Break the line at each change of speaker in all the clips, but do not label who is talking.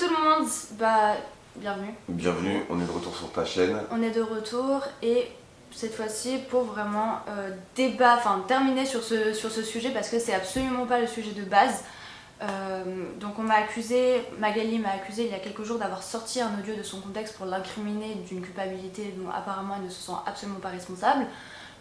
tout le monde, bienvenue.
Bienvenue, on est de retour sur ta chaîne.
On est de retour et cette fois-ci pour vraiment terminer sur ce sujet parce que c'est absolument pas le sujet de base. Donc on m'a accusé, Magali m'a accusé il y a quelques jours d'avoir sorti un audio de son contexte pour l'incriminer d'une culpabilité dont apparemment elle ne se sent absolument pas responsable.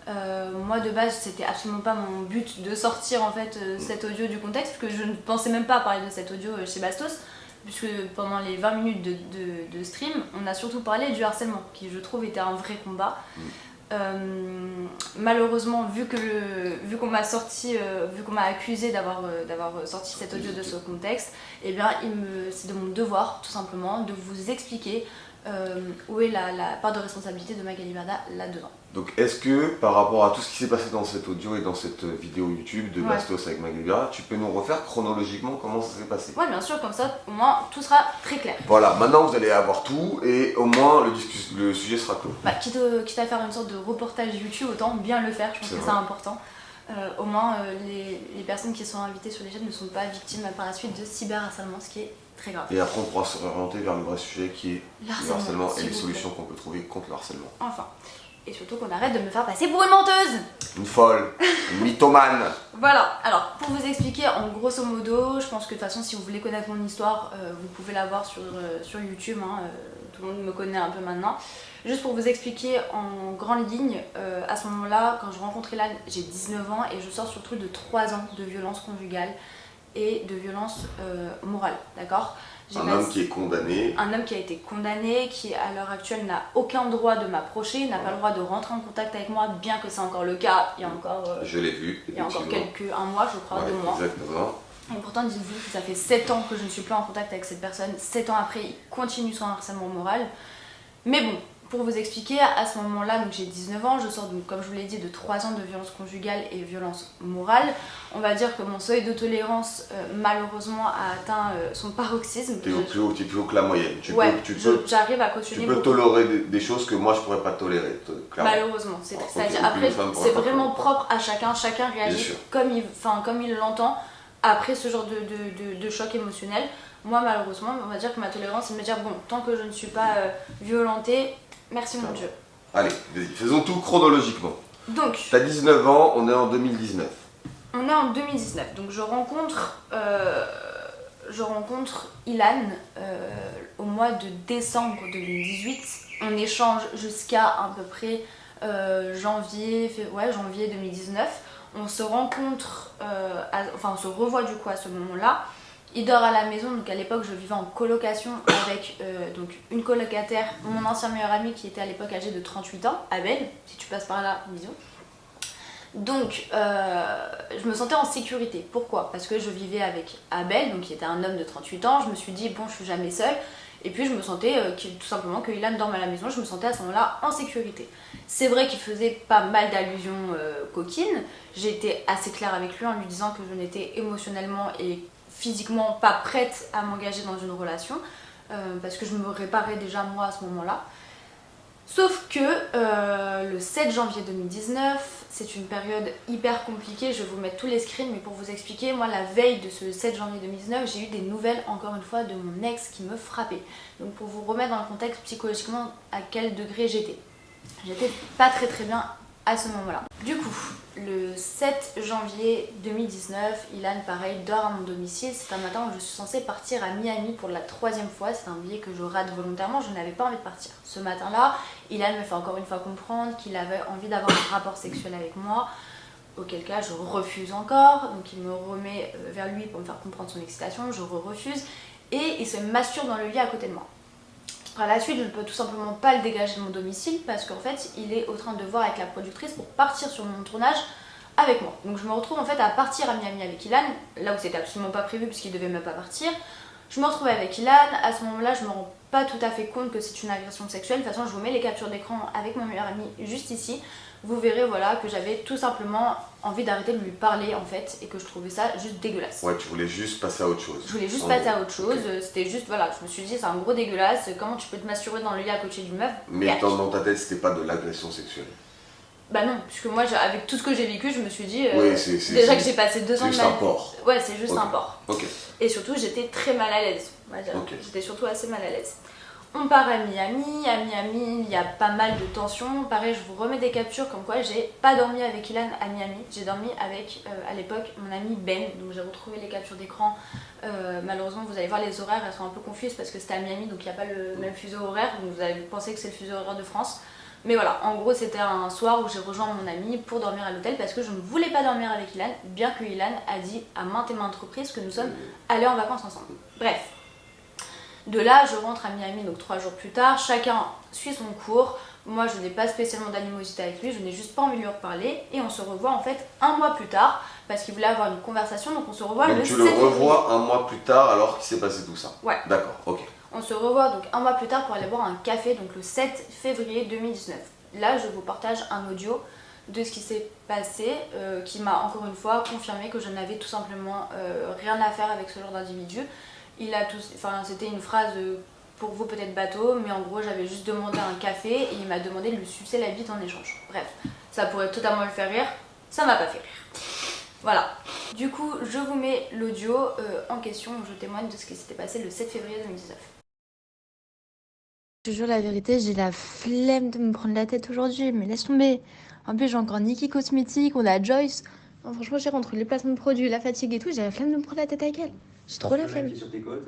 Moi de base c'était absolument pas mon but de sortir en fait cet audio du contexte parce que je ne pensais même pas parler de cet audio chez Bastos puisque pendant les 20 minutes de stream on a surtout parlé du harcèlement qui je trouve était un vrai combat. Malheureusement vu qu'on m'a accusé d'avoir sorti cet audio de ce contexte, et bien c'est de mon devoir tout simplement de vous expliquer où est la part de responsabilité de Magali Berda là-dedans.
Donc est-ce que par rapport à tout ce qui s'est passé dans cet audio et dans cette vidéo YouTube de Bastos avec Magali Berda, tu peux nous refaire chronologiquement comment ça s'est passé?
Oui bien sûr, comme ça au moins tout sera très clair.
Voilà, maintenant vous allez avoir tout et au moins le sujet sera clos.
Quitte à faire une sorte de reportage YouTube, autant bien le faire, je pense que c'est important. Au moins les personnes qui sont invitées sur les chaînes ne sont pas victimes par la suite de cyberharcèlement, ce qui est très grave.
Et après on pourra se orienter vers le vrai sujet qui est le harcèlement et les solutions qu'on peut trouver contre le harcèlement.
Enfin, et surtout qu'on arrête de me faire passer pour une menteuse.
Une folle, une mythomane.
Voilà, alors pour vous expliquer en grosso modo, je pense que de toute façon si vous voulez connaître mon histoire, vous pouvez la voir sur YouTube, tout le monde me connaît un peu maintenant. Juste pour vous expliquer en grande ligne, à ce moment-là, quand je rencontre Ilan, j'ai 19 ans et je sors sur le truc de 3 ans de violence conjugale et de violence morale, d'accord?
Un homme qui est condamné.
Un homme qui a été condamné, qui à l'heure actuelle n'a aucun droit de m'approcher, n'a pas le droit de rentrer en contact avec moi, bien que c'est encore le cas, il y a encore...
je l'ai vu,
il y a encore un mois je crois, 2 mois.
Exactement.
Et pourtant dites-vous que ça fait 7 ans que je ne suis plus en contact avec cette personne, 7 ans après il continue son harcèlement moral. Mais bon, pour vous expliquer, à ce moment-là, donc j'ai 19 ans, je sors donc, comme je vous l'ai dit, de 3 ans de violence conjugale et violence morale. On va dire que mon seuil de tolérance, malheureusement, a atteint son paroxysme.
Tu es plus haut que la moyenne.
J'arrive à cautionner.
Tu peux tolérer des choses que moi je pourrais pas tolérer, clairement.
Malheureusement, après c'est vraiment propre à chacun, chacun réagit comme il l'entend après ce genre de choc émotionnel. Moi malheureusement, on va dire que ma tolérance c'est de me dire bon, tant que je ne suis pas violentée, merci mon Dieu.
Allez, vas-y, faisons tout chronologiquement.
Donc,
t'as 19 ans, on est en 2019.
On est en 2019, donc je rencontre Ilan au mois de décembre 2018. On échange jusqu'à à peu près janvier 2019. On se rencontre, on se revoit du coup à ce moment-là. Il dort à la maison, donc à l'époque je vivais en colocation avec donc une colocataire, mon ancien meilleur ami qui était à l'époque âgé de 38 ans, Abel, si tu passes par là, bisous. Donc je me sentais en sécurité. Pourquoi? Parce que je vivais avec Abel, donc qui était un homme de 38 ans, je me suis dit bon je suis jamais seule. Et puis je me sentais tout simplement que Ilan dorme à la maison, je me sentais à ce moment-là en sécurité. C'est vrai qu'il faisait pas mal d'allusions coquines, j'ai été assez claire avec lui en lui disant que je n'étais émotionnellement et physiquement pas prête à m'engager dans une relation, parce que je me réparais déjà moi à ce moment-là. Sauf que le 7 janvier 2019, c'est une période hyper compliquée, je vais vous mettre tous les screens, mais pour vous expliquer, moi la veille de ce 7 janvier 2019, j'ai eu des nouvelles encore une fois de mon ex qui me frappait. Donc pour vous remettre dans le contexte psychologiquement à quel degré j'étais pas très bien à ce moment-là. Du coup, le 7 janvier 2019, Ilan pareil dort à mon domicile, c'est un matin où je suis censée partir à Miami pour la 3e fois, c'est un billet que je rate volontairement, je n'avais pas envie de partir. Ce matin-là, Ilan me fait encore une fois comprendre qu'il avait envie d'avoir un rapport sexuel avec moi, auquel cas je refuse encore, donc il me remet vers lui pour me faire comprendre son excitation, je refuse, et il se masturbe dans le lit à côté de moi. À la suite, je ne peux tout simplement pas le dégager de mon domicile parce qu'en fait, il est en train de voir avec la productrice pour partir sur mon tournage avec moi. Donc je me retrouve en fait à partir à Miami avec Ilan, là où c'était absolument pas prévu puisqu'il devait même pas partir. Je me retrouve avec Ilan, à ce moment-là, je me rends pas tout à fait compte que c'est une agression sexuelle. De toute façon, je vous mets les captures d'écran avec mon meilleur ami juste ici. Vous verrez voilà, que j'avais tout simplement envie d'arrêter de lui parler en fait et que je trouvais ça juste dégueulasse.
Ouais, tu voulais juste passer à autre chose.
Je voulais juste passer à autre chose, c'était juste voilà, je me suis dit c'est un gros dégueulasse, comment tu peux te masturber dans le lit à côté d'une meuf?
Mais dans ta tête c'était pas de l'agression sexuelle?
Bah non, puisque moi avec tout ce que j'ai vécu, je me suis dit
oui,
déjà que j'ai passé 2 ans de
ma vie. C'est juste un porc.
Ouais, c'est juste un porc.
Ok.
Et surtout j'étais très mal à l'aise. on va dire.
Ok.
J'étais surtout assez mal à l'aise. On part à Miami. À Miami, il y a pas mal de tensions. Pareil, je vous remets des captures comme quoi j'ai pas dormi avec Ilan à Miami. J'ai dormi avec, à l'époque, mon ami Ben. Donc j'ai retrouvé les captures d'écran. Malheureusement, vous allez voir les horaires, elles sont un peu confuses parce que c'était à Miami, donc il n'y a pas le même fuseau horaire. Donc vous allez penser que c'est le fuseau horaire de France. Mais voilà, en gros, c'était un soir où j'ai rejoint mon ami pour dormir à l'hôtel parce que je ne voulais pas dormir avec Ilan, bien que Ilan a dit à maintes et maintes reprises que nous sommes allés en vacances ensemble. Bref. De là, je rentre à Miami, donc 3 jours plus tard. Chacun suit son cours. Moi, je n'ai pas spécialement d'animosité avec lui. Je n'ai juste pas envie de lui reparler. Et on se revoit en fait un mois plus tard parce qu'il voulait avoir une conversation. Donc on se revoit
Donc
le
tu
7
le
février.
revois un mois plus tard alors qu'il s'est passé tout ça.
Ouais.
D'accord, ok.
On se revoit donc un mois plus tard pour aller boire un café, donc le 7 février 2019. Là, je vous partage un audio de ce qui s'est passé, qui m'a encore une fois confirmé que je n'avais tout simplement rien à faire avec ce genre d'individu. C'était une phrase pour vous peut-être bateau, mais en gros j'avais juste demandé un café et il m'a demandé de lui sucer la bite en échange. Bref, ça pourrait totalement le faire rire, ça m'a pas fait rire. Voilà, du coup je vous mets l'audio en question où je témoigne de ce qui s'était passé le 7 février 2019.
Je te jure la vérité, j'ai la flemme de me prendre la tête aujourd'hui, mais laisse tomber. En plus, j'ai encore Nikki Cosmétique, on a Joyce. Non, franchement, j'ai entre les placements de produits, la fatigue et tout, j'ai la flemme de me prendre la tête avec elle. J'ai trop la flemme.
Sur tes côtes,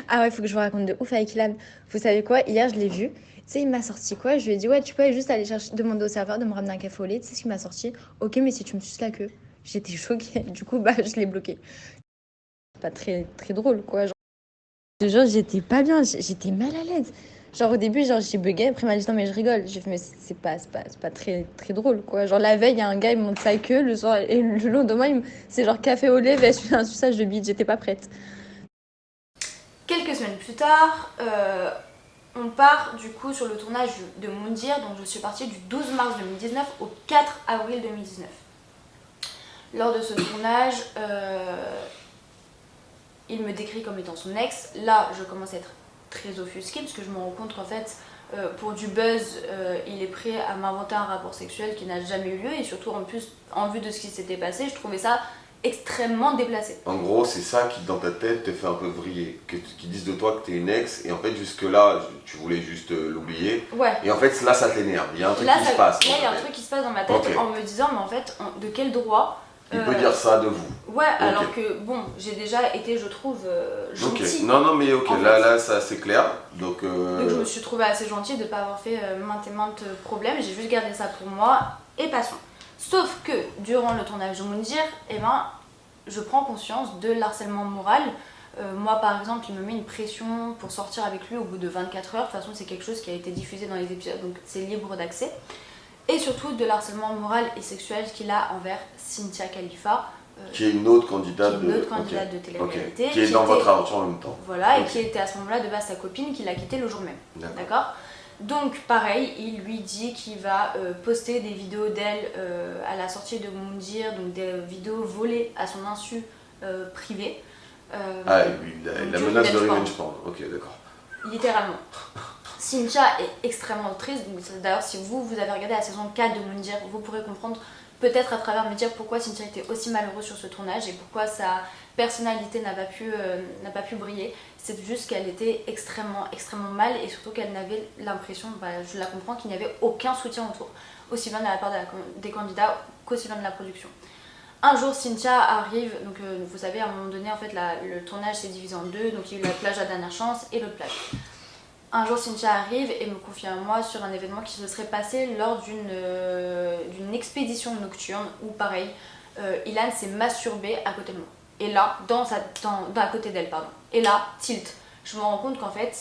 Ah ouais, faut que je vous raconte de ouf avec Ilan. Vous savez quoi? Hier, je l'ai vu. Tu sais, il m'a sorti quoi? Je lui ai dit, ouais, tu peux juste aller demander au serveur de me ramener un café au lait. Tu sais ce qu'il m'a sorti? Ok, mais si tu me suces la queue. J'étais choquée. Du coup, bah, je l'ai bloqué. Pas très, très drôle, quoi. Genre, j'étais pas bien, j'étais mal à l'aise. Genre, au début, genre, j'ai bugué. Après, il m'a dit, non, mais je rigole. J'ai fait, mais c'est pas très, très drôle, quoi. Genre, la veille, il y a un gars, il me monte sa queue. Le soir, et le lendemain, c'est genre café au lait, versus un suçage de bite. J'étais pas prête.
Quelques semaines plus tard, on part du coup sur le tournage de Moundir, donc je suis partie du 12 mars 2019 au 4 avril 2019. Lors de ce tournage, il me décrit comme étant son ex. Là, je commence à être très offusquée parce que je me rends compte qu'en fait, pour du buzz, il est prêt à m'inventer un rapport sexuel qui n'a jamais eu lieu et surtout en plus, en vue de ce qui s'était passé, je trouvais ça extrêmement déplacé.
En gros, c'est ça qui, dans ta tête, te fait un peu vriller. Qu'ils disent de toi que t'es une ex, et en fait, jusque-là, tu voulais juste l'oublier.
Ouais.
Et en fait, là, ça t'énerve. Il y a un truc
Là,
qui se passe.
Là, il y a un truc qui se passe dans ma tête
Ok.
en me disant, mais en fait, de quel droit
Il peut dire ça de vous.
Ouais, alors que, bon, j'ai déjà été, je trouve,
Ok.
gentille.
Non, mais ok,
En
là, ça c'est clair. Donc,
Donc je me suis trouvée assez gentille de ne pas avoir fait maintes et maintes problèmes. J'ai juste gardé ça pour moi et passons. Sauf que durant le tournage de Moundir, eh ben, je prends conscience de l'harcèlement moral. Moi par exemple, il me met une pression pour sortir avec lui au bout de 24 heures. De toute façon, c'est quelque chose qui a été diffusé dans les épisodes, donc c'est libre d'accès. Et surtout de l'harcèlement moral et sexuel qu'il a envers Cynthia Khalifa.
Qui est une autre candidate,
de télé-réalité.
Qui est dans votre aventure en même temps.
Voilà, et qui était à ce moment-là de base sa copine qui l'a quitté le jour même. D'accord. Donc pareil, il lui dit qu'il va poster des vidéos d'elle à la sortie de Moundir, donc des vidéos volées à son insu privées.
La menace de revenge porn. Ok, d'accord.
Littéralement. Cynthia est extrêmement triste. D'ailleurs, si vous avez regardé la saison 4 de Moundir, vous pourrez comprendre peut-être à travers me dire pourquoi Cynthia était aussi malheureuse sur ce tournage et pourquoi sa personnalité n'a pas pu briller. C'est juste qu'elle était extrêmement mal et surtout qu'elle n'avait l'impression, je la comprends, qu'il n'y avait aucun soutien autour, aussi bien de la part des candidats qu'aussi bien de la production. Un jour, Cynthia arrive, donc vous savez, à un moment donné, en fait, le tournage s'est divisé en deux, donc il y a eu la plage à dernière chance et l'autre plage. Un jour, Cynthia arrive et me confie à moi sur un événement qui se serait passé lors d'une expédition nocturne où, pareil, Ilan s'est masturbé à côté de moi. Et là, à côté d'elle, pardon. Et là, tilt. Je me rends compte qu'en fait,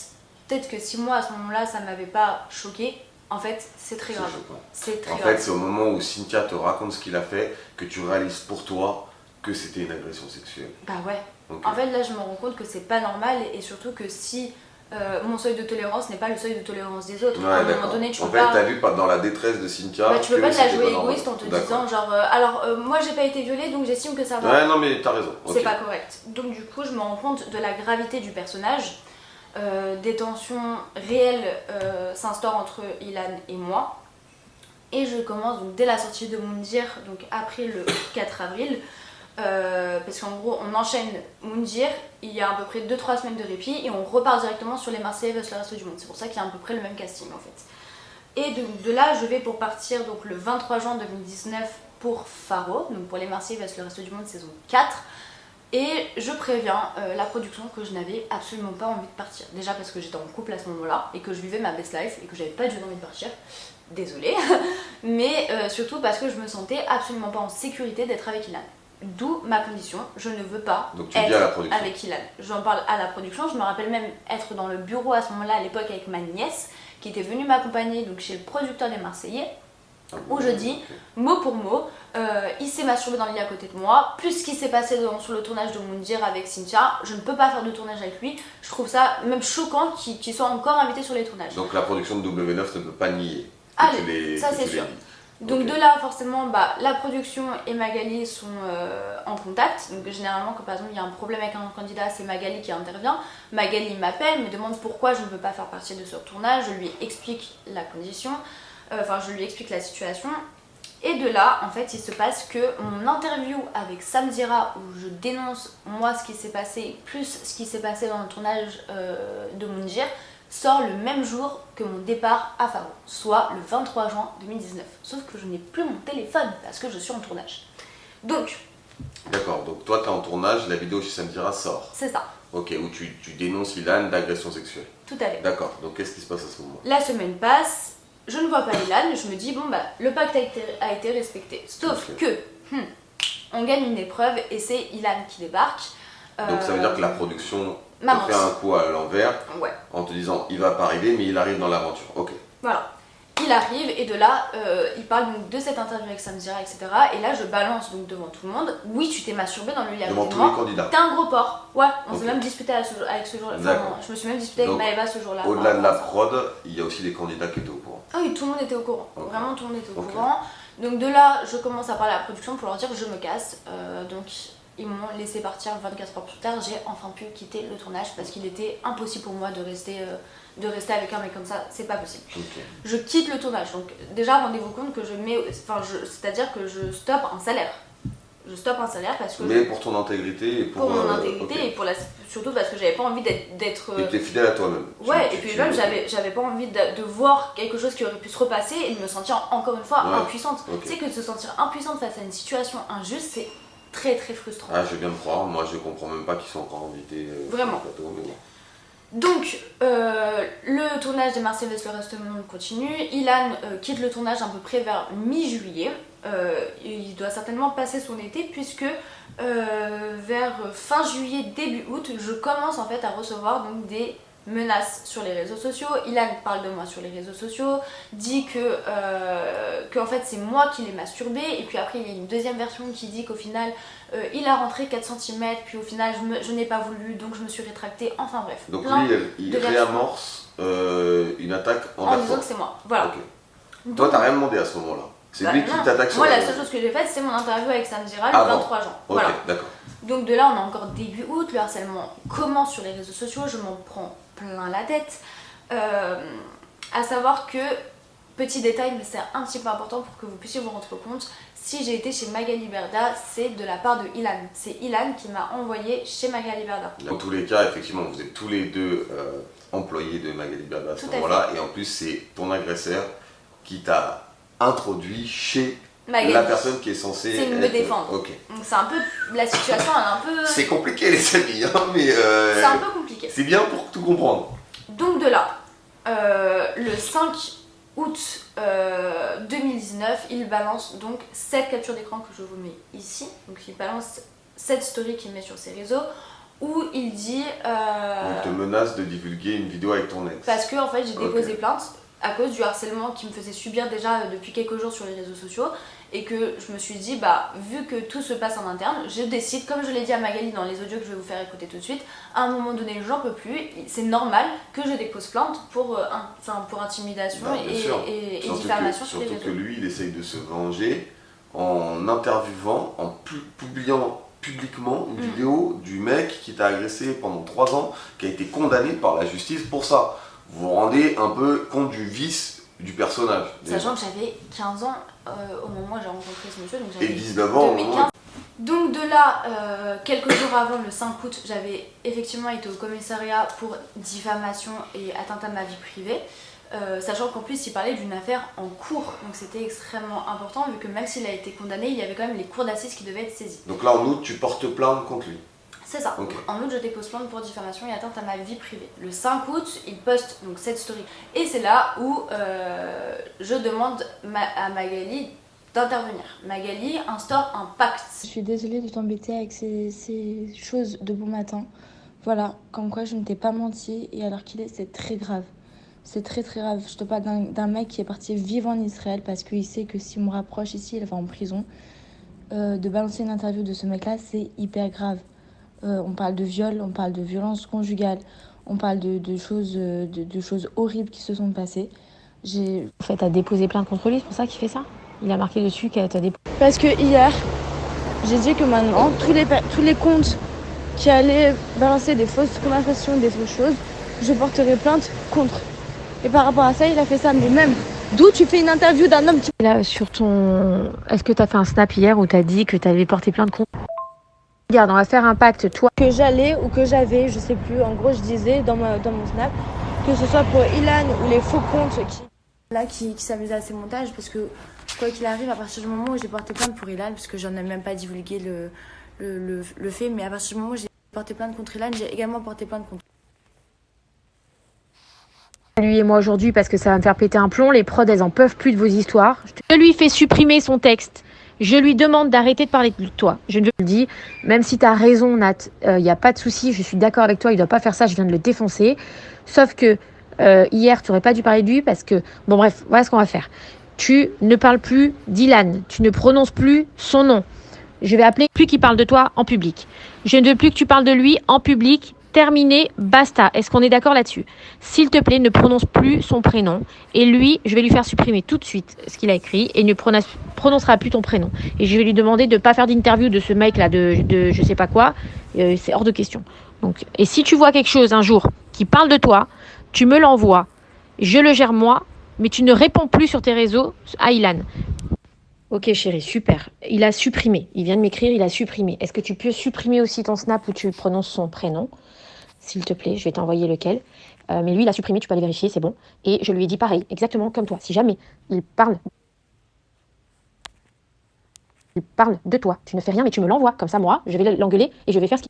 peut-être que si moi, à ce moment-là, ça m'avait pas choqué, en fait, c'est très grave. C'est très grave.
En fait, c'est au moment où Cynthia te raconte ce qu'il a fait que tu réalises pour toi que c'était une agression sexuelle.
Bah ouais.
Okay.
En fait, là, je me rends compte que c'est pas normal et surtout que si mon seuil de tolérance n'est pas le seuil de tolérance des autres.
Ouais,
à un moment donné, tu peux pas...
En fait, t'as vu dans la détresse de Cynthia...
tu peux pas te la jouer égoïste en te disant genre... moi, j'ai pas été violée, donc j'estime que ça va.
Ouais, non, mais t'as raison.
C'est pas correct. Donc du coup, je me rends compte de la gravité du personnage. Des tensions réelles s'instaurent entre Ilan et moi. Et je commence, donc dès la sortie de Moundir, donc après le 4 avril... parce qu'en gros on enchaîne Moundir, il y a à peu près 2-3 semaines de répit et on repart directement sur les Marseillais vs le reste du monde. C'est pour ça qu'il y a à peu près le même casting en fait. Et donc de là je vais pour partir donc le 23 juin 2019 pour Faro, donc pour les Marseillais vs le reste du monde saison 4. Et je préviens la production que je n'avais absolument pas envie de partir. Déjà parce que j'étais en couple à ce moment-là et que je vivais ma best life et que j'avais pas du tout envie de partir. Désolée. Mais surtout parce que je me sentais absolument pas en sécurité d'être avec Ilan. D'où ma condition, je ne veux pas être avec Ilan. J'en parle à la production, je me rappelle même être dans le bureau à ce moment-là à l'époque avec ma nièce qui était venue m'accompagner donc chez le producteur des Marseillais. Où je dis, mot pour mot, il s'est masturbé dans le lit à côté de moi, plus ce qui s'est passé sur le tournage de Moundir avec Cynthia, je ne peux pas faire de tournage avec lui. Je trouve ça même choquant qu'il soit encore invité sur les tournages.
Donc la production de W9 ne peut pas nier.
Ça c'est sûr. Donc de là forcément la production et Magali sont en contact. Donc généralement quand par exemple il y a un problème avec un candidat, c'est Magali qui intervient. Magali m'appelle, me demande pourquoi je ne veux pas faire partie de ce tournage, je lui explique la condition. Je lui explique la situation et de là en fait il se passe que mon interview avec Samzira où je dénonce moi ce qui s'est passé plus ce qui s'est passé dans le tournage de Moundir sort le même jour que mon départ à Faro, soit le 23 juin 2019. Sauf que je n'ai plus mon téléphone parce que je suis en tournage. Donc...
D'accord, donc toi t'es en tournage, la vidéo chez Samzira sort.
C'est ça.
Ok, où tu dénonces Ilan d'agression sexuelle.
Tout à fait.
D'accord, donc qu'est-ce qui se passe à ce moment-là?
La semaine passe. Je ne vois pas Ilan, je me dis le pacte a été respecté. Sauf que on gagne une épreuve et c'est Ilan qui débarque.
Donc ça veut dire que la production te fait un coup à l'envers en te disant il va pas arriver mais il arrive dans l'aventure. Ok.
Voilà. Il arrive et de là il parle donc de cette interview avec Samzira etc. Et là je balance donc devant tout le monde. Oui tu t'es masturbé dans le lit à
devant
côté
tous
de moi.
Les candidats.
T'es un gros porc. Ouais, on s'est même disputé avec ce jour-là. Je me suis même disputée avec Maëva ce jour-là.
Au-delà de la prod, il y a aussi des candidats qui étaient au courant.
Ah oui, tout le monde était au courant. Vraiment tout le monde était au courant. Donc de là je commence à parler à la production pour leur dire que je me casse. Donc ils m'ont laissé partir 24 heures plus tard. J'ai enfin pu quitter le tournage parce qu'il était impossible pour moi de rester avec un mec comme ça, c'est pas possible.
Okay.
Je quitte le tournage, donc déjà rendez-vous compte que c'est-à-dire que je stoppe un salaire. Je stoppe un salaire parce que...
Mais pour ton intégrité et pour
mon intégrité et surtout parce que j'avais pas envie d'être...
Et t'es fidèle à toi-même.
Ouais, et puis même j'avais pas envie de voir quelque chose qui aurait pu se repasser et de me sentir encore une fois impuissante. Tu sais que de se sentir impuissante face à une situation injuste, c'est très très frustrant.
Ah, je viens de croire, moi je comprends même pas qu'ils sont encore invités
vraiment.
Sur le plateau, mais bon.
Donc, le tournage des Marseillais vs le reste du monde continue. Ilan quitte le tournage à peu près vers mi-juillet. Il doit certainement passer son été puisque vers fin juillet, début août, je commence en fait à recevoir donc des menaces sur les réseaux sociaux. Ilan parle de moi sur les réseaux sociaux, dit que en fait c'est moi qui l'ai masturbé, et puis après il y a une deuxième version qui dit qu'au final il a rentré 4 cm, puis au final je n'ai pas voulu donc je me suis rétractée, enfin bref.
Donc lui il réamorce une attaque
en disant que c'est moi, voilà.
Okay. Donc, toi t'as rien demandé à ce moment-là, c'est lui qui t'attaque sur
moi la seule chose que j'ai faite c'est mon interview avec Samzira le 23 juin.
Ok, voilà. D'accord.
Donc de là on est encore début août, le harcèlement commence sur les réseaux sociaux, je m'en prends plein la tête. À savoir que, petit détail mais c'est un petit peu important pour que vous puissiez vous rendre compte, si j'ai été chez Magali Berda, c'est de la part de Ilan. C'est Ilan qui m'a envoyé chez Magali Berda.
Dans tous les cas, effectivement, vous êtes tous les deux employés de Magali Berda à ce moment-là, et en plus c'est ton agresseur qui t'a introduit chez Magali. La personne qui est censée
me défendre.
Ok.
Donc c'est un peu, la situation elle est un peu...
C'est compliqué les amis, hein, mais...
c'est un peu compliqué.
C'est bien pour tout comprendre.
Donc de là, le 5 août 2019, il balance donc cette capture d'écran que je vous mets ici. Donc il balance cette story qu'il met sur ses réseaux où il dit...
Il te menace de divulguer une vidéo avec ton ex.
Parce que en fait j'ai déposé plainte à cause du harcèlement qu'il me faisait subir déjà depuis quelques jours sur les réseaux sociaux, et que je me suis dit vu que tout se passe en interne, je décide, comme je l'ai dit à Magali dans les audios que je vais vous faire écouter tout de suite, à un moment donné j'en peux plus, c'est normal que je dépose plainte pour intimidation et diffamation sur les réseaux.
Surtout que lui il essaye de se venger en interviewant, en publiant publiquement une vidéo du mec qui t'a agressé pendant 3 ans, qui a été condamné par la justice pour ça. Vous vous rendez un peu compte du vice du personnage.
Sachant que j'avais 15 ans au moment où j'ai rencontré ce monsieur, donc
j'avais 19 ans
2015. Donc de là, quelques jours avant, le 5 août, j'avais effectivement été au commissariat pour diffamation et atteinte à ma vie privée. Sachant qu'en plus il parlait d'une affaire en cours, donc c'était extrêmement important vu que même s'il a été condamné, il y avait quand même les cours d'assises qui devaient être saisies.
Donc là en août, tu portes plainte contre lui.
C'est ça.
Okay.
En août, je dépose plainte pour diffamation et atteinte à ma vie privée. Le 5 août, il poste donc cette story. Et c'est là où je demande à Magali d'intervenir. Magali instaure un pacte.
Je suis désolée de t'embêter avec ces choses de bon matin. Voilà, comme quoi je ne t'ai pas menti et alors qu'il est, c'est très grave. C'est très très grave. Je te parle d'un mec qui est parti vivre en Israël parce qu'il sait que si on me rapproche ici, il va en prison. De balancer une interview de ce mec-là, c'est hyper grave. On parle de viol, on parle de violence conjugale, on parle de choses horribles qui se sont passées. En fait, t'as déposé plainte contre lui, c'est pour ça qu'il fait ça. Il a marqué dessus qu'elle t'a déposé. Parce que hier, j'ai dit que maintenant, tous les comptes qui allaient balancer des fausses conversations, des fausses choses, je porterai plainte contre. Et par rapport à ça, il a fait ça. Mais même, d'où tu fais une interview d'un homme qui... Là, sur ton... Est-ce que t'as fait un snap hier où t'as dit que t'avais porté plainte contre... Regarde, on va faire un pacte, toi. Que j'allais ou que j'avais, je sais plus. En gros, je disais dans mon snap, que ce soit pour Ilan ou les faux comptes qui s'amusaient à ces montages, parce que quoi qu'il arrive, à partir du moment où j'ai porté plainte pour Ilan, parce que j'en ai même pas divulgué le fait, mais à partir du moment où j'ai porté plainte contre Ilan, j'ai également porté plainte contre
lui et moi aujourd'hui parce que ça va me faire péter un plomb. Les prods, elles en peuvent plus de vos histoires. Je lui fais supprimer son texte. Je lui demande d'arrêter de parler de toi. Je le dis, même si tu as raison, Nat, il n'y a pas de souci, je suis d'accord avec toi, il ne doit pas faire ça, je viens de le défoncer. Sauf que hier, tu n'aurais pas dû parler de lui parce que... Bon bref, voilà ce qu'on va faire. Tu ne parles plus d'Ilan, tu ne prononces plus son nom. Je vais appeler plus qu'il parle de toi en public. Je ne veux plus que tu parles de lui en public. Terminé, basta. Est-ce qu'on est d'accord là-dessus? S'il te plaît, ne prononce plus son prénom. Et lui, je vais lui faire supprimer tout de suite ce qu'il a écrit et ne prononcera plus ton prénom. Et je vais lui demander de ne pas faire d'interview de ce mec-là, de je sais pas quoi. C'est hors de question. Donc, et si tu vois quelque chose un jour qui parle de toi, tu me l'envoies. Je le gère moi, mais tu ne réponds plus sur tes réseaux à Ilan. Ok chérie, super. Il a supprimé. Il vient de m'écrire, il a supprimé. Est-ce que tu peux supprimer aussi ton snap où tu prononces son prénom? S'il te plaît, je vais t'envoyer lequel. Mais lui, il a supprimé, tu peux aller vérifier, c'est bon. Et je lui ai dit pareil, exactement comme toi. Si jamais il parle de toi, tu ne fais rien, mais tu me l'envoies. Comme ça, moi, je vais l'engueuler et je vais faire ce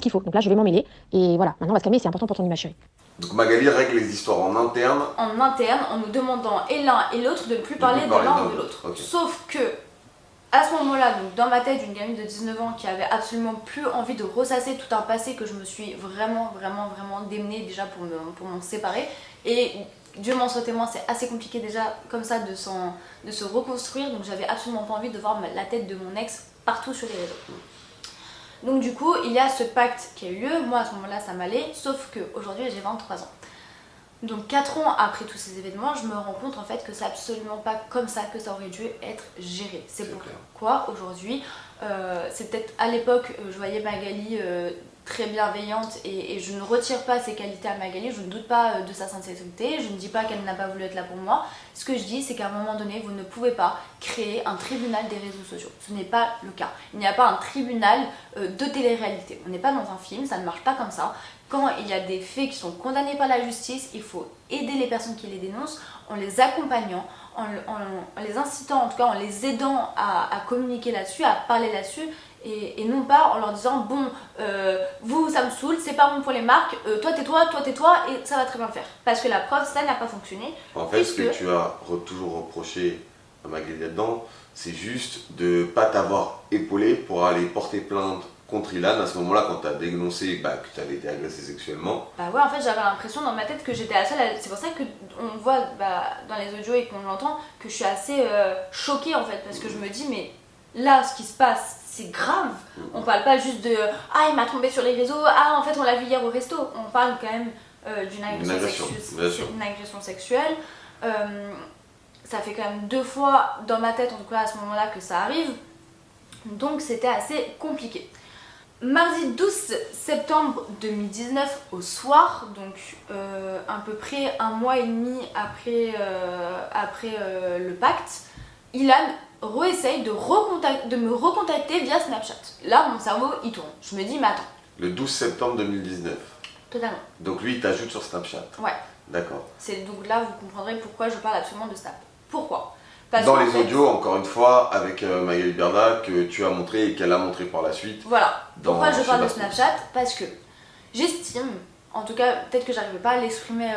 qu'il faut. Donc là, je vais m'en mêler. Et voilà, maintenant, on va se calmer, c'est important pour ton image, chérie.
Donc Magali règle les histoires en interne.
En interne, en nous demandant et l'un et l'autre de ne plus parler de l'un ou de l'autre.
Okay.
Sauf que, à ce moment-là, donc dans ma tête, une gamine de 19 ans qui avait absolument plus envie de ressasser tout un passé que je me suis vraiment démenée déjà pour m'en séparer. Et Dieu m'en soit témoin, c'est assez compliqué déjà comme ça de se reconstruire. Donc j'avais absolument pas envie de voir la tête de mon ex partout sur les réseaux. Donc du coup, il y a ce pacte qui a eu lieu. Moi, à ce moment-là, ça m'allait. Sauf qu'aujourd'hui, j'ai 23 ans. Donc 4 ans après tous ces événements, je me rends compte en fait que c'est absolument pas comme ça que ça aurait dû être géré. C'est pourquoi aujourd'hui, c'est peut-être à l'époque, je voyais Magali très bienveillante et je ne retire pas ses qualités à Magali, je ne doute pas de sa sincérité, je ne dis pas qu'elle n'a pas voulu être là pour moi. Ce que je dis, c'est qu'à un moment donné, vous ne pouvez pas créer un tribunal des réseaux sociaux. Ce n'est pas le cas. Il n'y a pas un tribunal de télé-réalité. On n'est pas dans un film, ça ne marche pas comme ça. Quand il y a des faits qui sont condamnés par la justice, il faut aider les personnes qui les dénoncent en les accompagnant, en les incitant, en tout cas en les aidant à communiquer là-dessus, à parler là-dessus, et non pas en leur disant bon, vous ça me saoule, c'est pas bon pour les marques, toi tais-toi, et ça va très bien le faire. Parce que la preuve, ça n'a pas fonctionné.
En fait, ce que tu as toujours reproché à Magali là-dedans, c'est juste de ne pas t'avoir épaulé pour aller porter plainte contre Ilan à ce moment-là quand tu as dénoncé que tu avais été agressée sexuellement.
Bah ouais, en fait j'avais l'impression dans ma tête que j'étais la seule, c'est pour ça qu'on voit dans les audios et qu'on l'entend que je suis assez choquée en fait, parce que je me dis mais là ce qui se passe c'est grave, on parle pas juste de ah il m'a trompé sur les réseaux, ah en fait on l'a vu hier au resto, on parle quand même d'une agression sexuelle. Ça fait quand même 2 fois dans ma tête en tout cas à ce moment-là que ça arrive, donc c'était assez compliqué. Mardi 12 septembre 2019 au soir, donc à peu près 1 mois et demi après le pacte, Ilan réessaye de me recontacter via Snapchat. Là, mon cerveau, il tourne. Je me dis, mais attends.
Le 12 septembre 2019.
Totalement.
Donc lui, il t'ajoute sur Snapchat.
Ouais.
D'accord.
Donc là, vous comprendrez pourquoi je parle absolument de Snap. Pourquoi?
Dans les audios, encore une fois, avec Magali Berda, que tu as montré et qu'elle a montré par la suite.
Voilà. Pourquoi je parle de Snapchat? Parce que j'estime, en tout cas, peut-être que j'arrivais pas à l'exprimer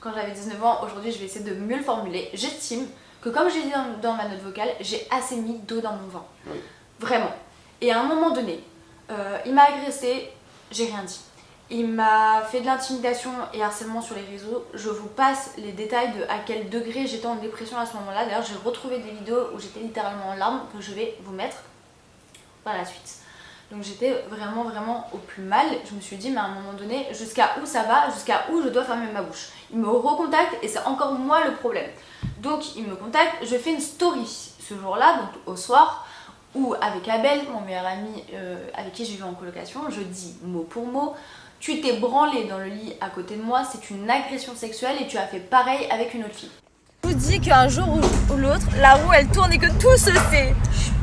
quand j'avais 19 ans, aujourd'hui je vais essayer de mieux le formuler. J'estime que, comme j'ai dit dans ma note vocale, j'ai assez mis d'eau dans mon vin.
Oui.
Vraiment. Et à un moment donné, il m'a agressé, j'ai rien dit. Il m'a fait de l'intimidation et harcèlement sur les réseaux. Je vous passe les détails de à quel degré j'étais en dépression à ce moment-là. D'ailleurs, j'ai retrouvé des vidéos où j'étais littéralement en larmes que je vais vous mettre par la suite. Donc j'étais vraiment au plus mal. Je me suis dit, mais à un moment donné, jusqu'à où ça va, jusqu'à où je dois fermer ma bouche. Il me recontacte et c'est encore moi le problème. Donc il me contacte, je fais une story ce jour-là, donc au soir, où avec Abel, mon meilleur ami avec qui j'ai vu en colocation, je dis mot pour mot: tu t'es branlé dans le lit à côté de moi, c'est une agression sexuelle et tu as fait pareil avec une autre fille.
Je vous dis qu'un jour ou l'autre, la roue elle tourne et que tout se sait.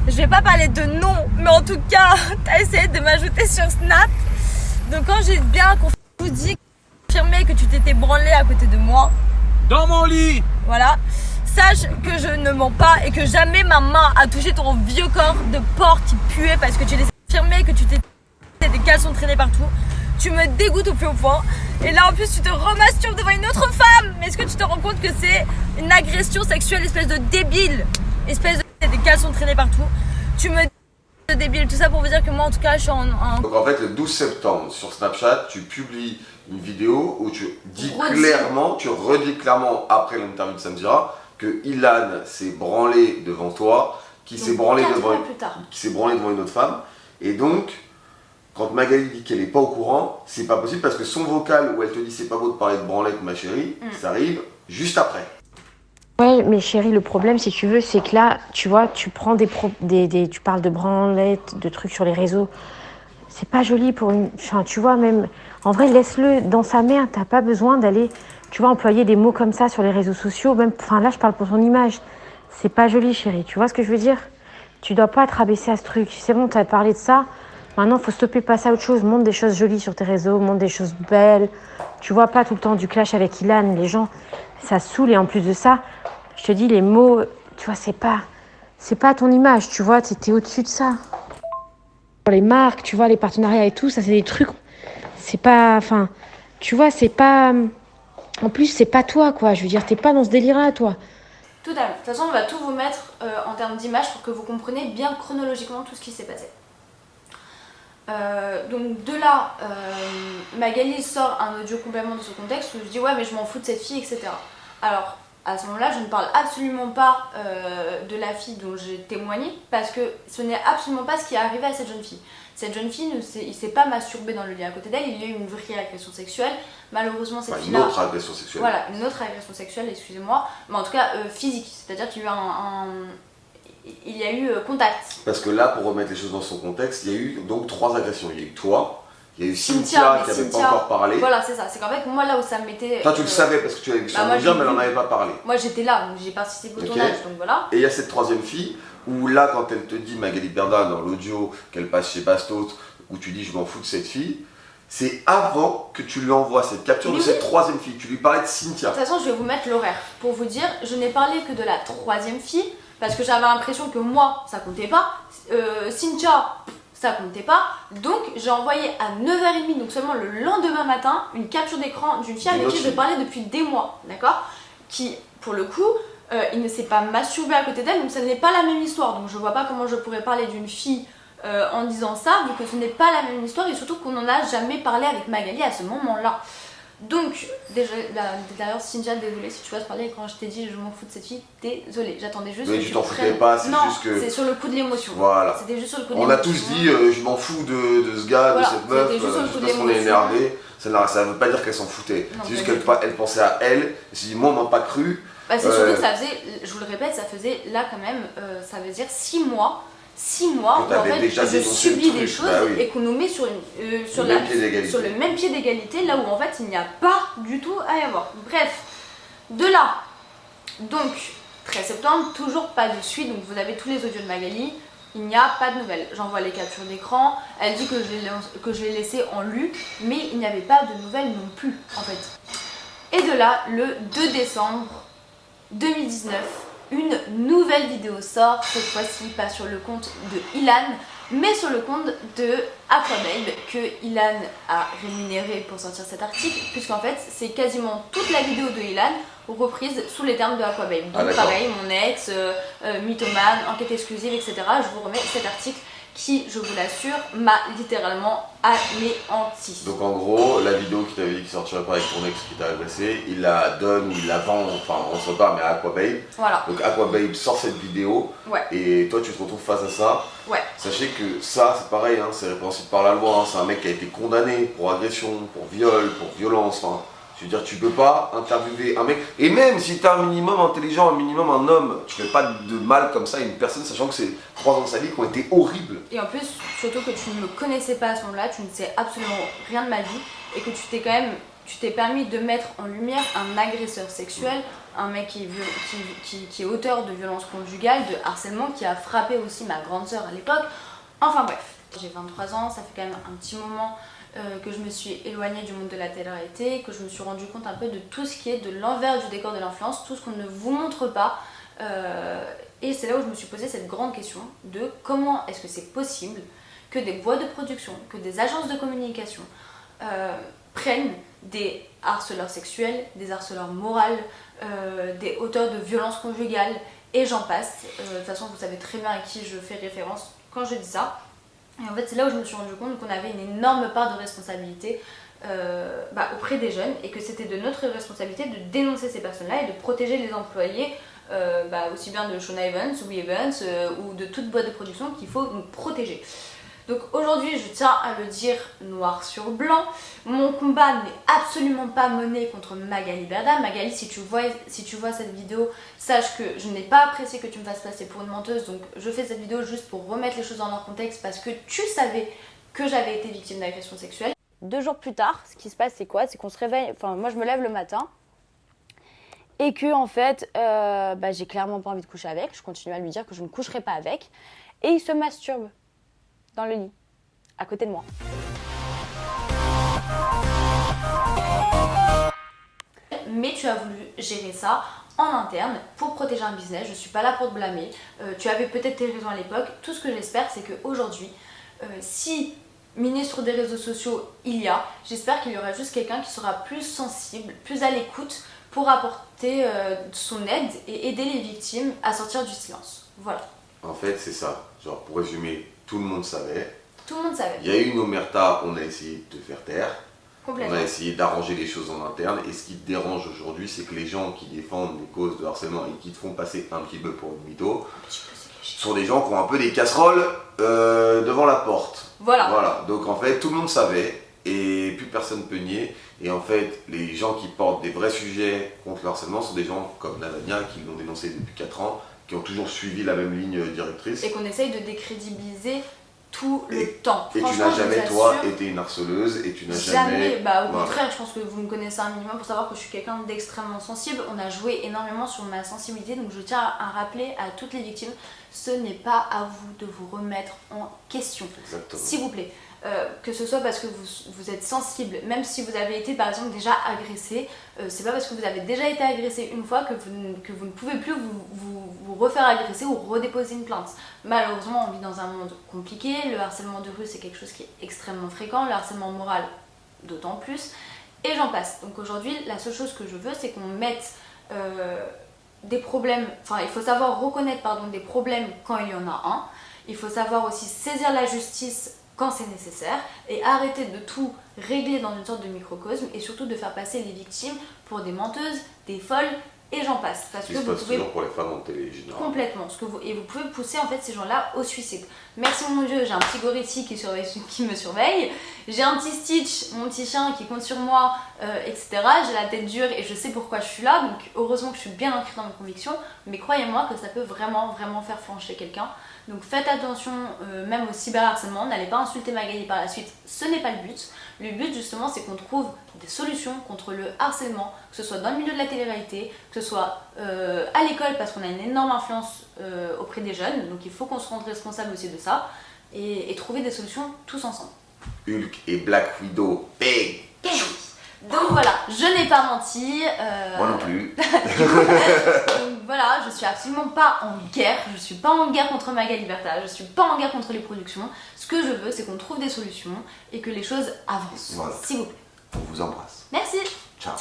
Je vais pas parler de nom, mais en tout cas, t'as essayé de m'ajouter sur Snap. Donc quand j'ai bien confirmé que tu t'étais branlé à côté de moi,
dans mon lit,
voilà, sache que je ne mens pas et que jamais ma main a touché ton vieux corps de porc qui puait parce que tu laissais affirmer que tu t'étais des caleçons traînés partout. Tu me dégoûtes au plus haut point. Et là en plus tu te remasturbes devant une autre femme. Mais est-ce que tu te rends compte que c'est une agression sexuelle, espèce de débile, espèce de des caleçons traînés partout. Tu me de débile. Tout ça pour vous dire que moi en tout cas je suis en...
Donc en fait le 12 septembre sur Snapchat, tu publies une vidéo où tu dis clairement, tu redis clairement après l'interview de Samira que Ilan s'est branlé devant toi, qui s'est branlé devant une autre femme. Et donc quand Magali dit qu'elle n'est pas au courant, c'est pas possible parce que son vocal où elle te dit c'est pas beau de parler de branlette ma chérie, ça arrive juste après.
Ouais, mais chérie, le problème, si tu veux, c'est que là, tu vois, tu prends tu parles de branlette, de trucs sur les réseaux. C'est pas joli pour une... Enfin, tu vois, même... En vrai, laisse-le dans sa merde. T'as pas besoin d'aller, tu vois, employer des mots comme ça sur les réseaux sociaux. Même... Enfin, là, je parle pour son image. C'est pas joli, chérie. Tu vois ce que je veux dire? Tu dois pas te rabaisser à ce truc. C'est bon, t'as parlé de ça. Maintenant, faut stopper, passer à autre chose. Montre des choses jolies sur tes réseaux, montre des choses belles. Tu vois pas tout le temps du clash avec Ilan. Les gens, ça saoule. Et en plus de ça, je te dis, les mots, tu vois, c'est pas ton image. Tu vois, t'es au-dessus de ça. Pour les marques, tu vois, les partenariats et tout, ça, c'est des trucs. C'est pas, enfin, tu vois, c'est pas. En plus, c'est pas toi, quoi. Je veux dire, t'es pas dans ce délire-là, toi.
Totalement. De toute façon, on va tout vous mettre en termes d'image pour que vous compreniez bien chronologiquement tout ce qui s'est passé. Donc de là, Magali sort un audio complètement de ce contexte où je dis ouais mais je m'en fous de cette fille, etc. Alors à ce moment-là je ne parle absolument pas de la fille dont j'ai témoigné parce que ce n'est absolument pas ce qui est arrivé à cette jeune fille. Cette jeune fille, il s'est pas masturbé dans le lit à côté d'elle, il y a eu une vraie agression sexuelle. Malheureusement cette fille-là...
Une autre agression sexuelle.
Voilà, une autre agression sexuelle, excusez-moi, mais en tout cas physique, c'est-à-dire qu'il y a eu contact.
Parce que là, pour remettre les choses dans son contexte, il y a eu donc 3 agressions. Il y a eu toi, il y a eu Cynthia qui n'avait pas encore parlé.
Voilà, c'est ça. C'est qu'en fait, moi là où ça me mettait...
Toi, tu le savais parce que tu l'avais vu sur le média, mais elle n'en avait pas parlé.
Moi, j'étais là, donc j'ai participé au tournage, donc voilà.
Et il y a cette 3e fille, où là, quand elle te dit, Magali Berda, dans l'audio qu'elle passe chez Bastos, où tu dis je m'en fous de cette fille, c'est avant que tu lui envoies cette capture de cette 3e fille. Tu lui parlais de Cynthia.
De toute façon, je vais vous mettre l'horaire. Pour vous dire, je n'ai parlé que de la 3e fille, parce que j'avais l'impression que moi, ça comptait pas. Cynthia, ça comptait pas. Donc, j'ai envoyé à 9h30, donc seulement le lendemain matin, une capture d'écran d'une fille avec qui je parlais depuis des mois, d'accord? Qui, pour le coup, il ne s'est pas masturbé à côté d'elle, donc ça n'est pas la même histoire. Donc, je vois pas comment je pourrais parler d'une fille en disant ça, vu que ce n'est pas la même histoire, et surtout qu'on n'en a jamais parlé avec Magali à ce moment-là. Donc, d'ailleurs, Cynthia, désolée si tu vas se parler quand je t'ai dit je m'en fous de cette fille, désolée, j'attendais juste.
Mais
que
tu t'en foutais pas, c'est juste que.
Non, c'est sur le coup de l'émotion.
Voilà.
C'était juste sur le coup de
l'émotion. On a tous dit je m'en fous de ce gars,
voilà,
de cette meuf, juste parce qu'on est énervé. Ça ne veut pas dire qu'elle s'en foutait. C'est juste qu'elle pensait à elle. Elle s'est dit, moi, on m'a pas cru.
Bah, c'est surtout que ça faisait, je vous le répète, ça faisait là quand même, ça veut dire 6 mois. 6 mois où en fait je subis des choses et qu'on nous met sur le même pied d'égalité, là où en fait il n'y a pas du tout à y avoir. Bref, de là, donc 13 septembre, toujours pas de suite, donc vous avez tous les audios de Magali, il n'y a pas de nouvelles. J'envoie les captures d'écran, elle dit que je l'ai laissé en lu, mais il n'y avait pas de nouvelles non plus en fait. Et de là, le 2 décembre 2019, une nouvelle vidéo sort, cette fois-ci pas sur le compte de Ilan, mais sur le compte de Aquababe, que Ilan a rémunéré pour sortir cet article, puisqu'en fait c'est quasiment toute la vidéo de Ilan reprise sous les termes de Aquababe. Donc pareil, mon ex, mythomane, enquête exclusive, etc. Je vous remets cet article qui, je vous l'assure, m'a littéralement anéanti.
Donc en gros, la vidéo qui t'avait dit qu'il sortirait pas avec ton ex qui t'a agressé, il la donne, il la vend, enfin on se pas, mais à Aquababe.
Voilà.
Donc Aquababe sort cette vidéo, et toi tu te retrouves face à ça. Sachez que ça, c'est pareil, hein, c'est répréhensible par la loi, hein, c'est un mec qui a été condamné pour agression, pour viol, pour violence, enfin... Je veux dire, tu peux pas interviewer un mec, et même si t'es un minimum intelligent, un minimum un homme, tu fais pas de mal comme ça à une personne, sachant que c'est 3 ans de sa vie qui ont été horribles.
Et en plus, surtout que tu ne me connaissais pas à ce moment-là, tu ne sais absolument rien de ma vie, et que tu t'es permis de mettre en lumière un agresseur sexuel, un mec qui est auteur de violences conjugales, de harcèlement, qui a frappé aussi ma grande sœur à l'époque. Enfin bref, j'ai 23 ans, ça fait quand même un petit moment que je me suis éloignée du monde de la télé-réalité, que je me suis rendu compte un peu de tout ce qui est de l'envers du décor de l'influence, tout ce qu'on ne vous montre pas. Et c'est là où je me suis posé cette grande question de comment est-ce que c'est possible que des boîtes de production, que des agences de communication prennent des harceleurs sexuels, des harceleurs moraux, des auteurs de violences conjugales, et j'en passe. De toute façon, vous savez très bien à qui je fais référence quand je dis ça. Et en fait, c'est là où je me suis rendu compte qu'on avait une énorme part de responsabilité auprès des jeunes, et que c'était de notre responsabilité de dénoncer ces personnes-là et de protéger les employés, aussi bien de Shona Evans, Louis Evans ou de toute boîte de production qu'il faut nous protéger. Donc aujourd'hui, je tiens à le dire noir sur blanc, mon combat n'est absolument pas mené contre Magali Berda. Magali, si tu vois cette vidéo, sache que je n'ai pas apprécié que tu me fasses passer pour une menteuse, donc je fais cette vidéo juste pour remettre les choses dans leur contexte, parce que tu savais que j'avais été victime d'agression sexuelle.
2 jours plus tard, ce qui se passe, c'est quoi? C'est qu'on se réveille, enfin moi je me lève le matin, et que en fait, j'ai clairement pas envie de coucher avec, je continue à lui dire que je ne coucherai pas avec, et il se masturbe dans le lit, à côté de moi.
Mais tu as voulu gérer ça en interne pour protéger un business, je suis pas là pour te blâmer, tu avais peut-être tes raisons à l'époque. Tout ce que j'espère, c'est qu'aujourd'hui, si ministre des réseaux sociaux j'espère qu'il y aura juste quelqu'un qui sera plus sensible, plus à l'écoute pour apporter son aide et aider les victimes à sortir du silence. Voilà.
En fait, c'est ça. Genre, pour résumer, tout le monde savait.
Tout le monde savait.
Il y a eu une omerta qu'on a essayé de faire taire.
Complètement.
On a essayé d'arranger les choses en interne. Et ce qui te dérange aujourd'hui, c'est que les gens qui défendent des causes de harcèlement et qui te font passer un petit peu pour une mytho, sont des gens qui ont un peu des casseroles devant la porte. Voilà. Donc en fait, tout le monde savait. Et plus personne ne peut nier. Et en fait, les gens qui portent des vrais sujets contre le harcèlement sont des gens comme Lavagna, qui l'ont dénoncé depuis 4 ans, qui ont toujours suivi la même ligne directrice.
Et qu'on essaye de décrédibiliser tout le temps.
Et tu n'as jamais, toi, été une harceleuse, et tu n'as jamais...
Au contraire, je pense que vous me connaissez un minimum pour savoir que je suis quelqu'un d'extrêmement sensible. On a joué énormément sur ma sensibilité, donc je tiens à rappeler à toutes les victimes, ce n'est pas à vous de vous remettre en question.
Exactement.
S'il vous plaît. Que ce soit parce que vous êtes sensible, même si vous avez été par exemple déjà agressé, c'est pas parce que vous avez déjà été agressé une fois que vous ne pouvez plus vous refaire agresser ou redéposer une plainte. Malheureusement, on vit dans un monde compliqué, le harcèlement de rue c'est quelque chose qui est extrêmement fréquent, le harcèlement moral d'autant plus, et j'en passe. Donc aujourd'hui, la seule chose que je veux, c'est qu'on mette des problèmes, enfin il faut savoir reconnaître des problèmes quand il y en a un, il faut savoir aussi saisir la justice quand c'est nécessaire, et arrêter de tout régler dans une sorte de microcosme, et surtout de faire passer les victimes pour des menteuses, des folles, et j'en passe. Parce que vous pouvez...
toujours pour les femmes en télé, généralement.
Complètement. Et vous pouvez pousser en fait ces gens-là au suicide. Merci mon Dieu, j'ai un petit Goretti qui me surveille, j'ai un petit Stitch, mon petit chien qui compte sur moi, etc. J'ai la tête dure et je sais pourquoi je suis là, donc heureusement que je suis bien ancrée dans mes convictions, mais croyez-moi que ça peut vraiment faire flancher quelqu'un. Donc faites attention, même au cyberharcèlement, n'allez pas insulter Magali par la suite, ce n'est pas le but. Le but justement c'est qu'on trouve des solutions contre le harcèlement, que ce soit dans le milieu de la télé-réalité, que ce soit à l'école parce qu'on a une énorme influence auprès des jeunes, donc il faut qu'on se rende responsable aussi de ça et trouver des solutions tous ensemble.
Hulk et Black Widow, big.
Donc voilà, je n'ai pas menti.
Moi non plus.
Donc voilà, je suis absolument pas en guerre. Je suis pas en guerre contre Magali Bertha. Je suis pas en guerre contre les productions. Ce que je veux, c'est qu'on trouve des solutions et que les choses avancent.
Voilà.
S'il vous plaît.
On vous embrasse.
Merci.
Ciao.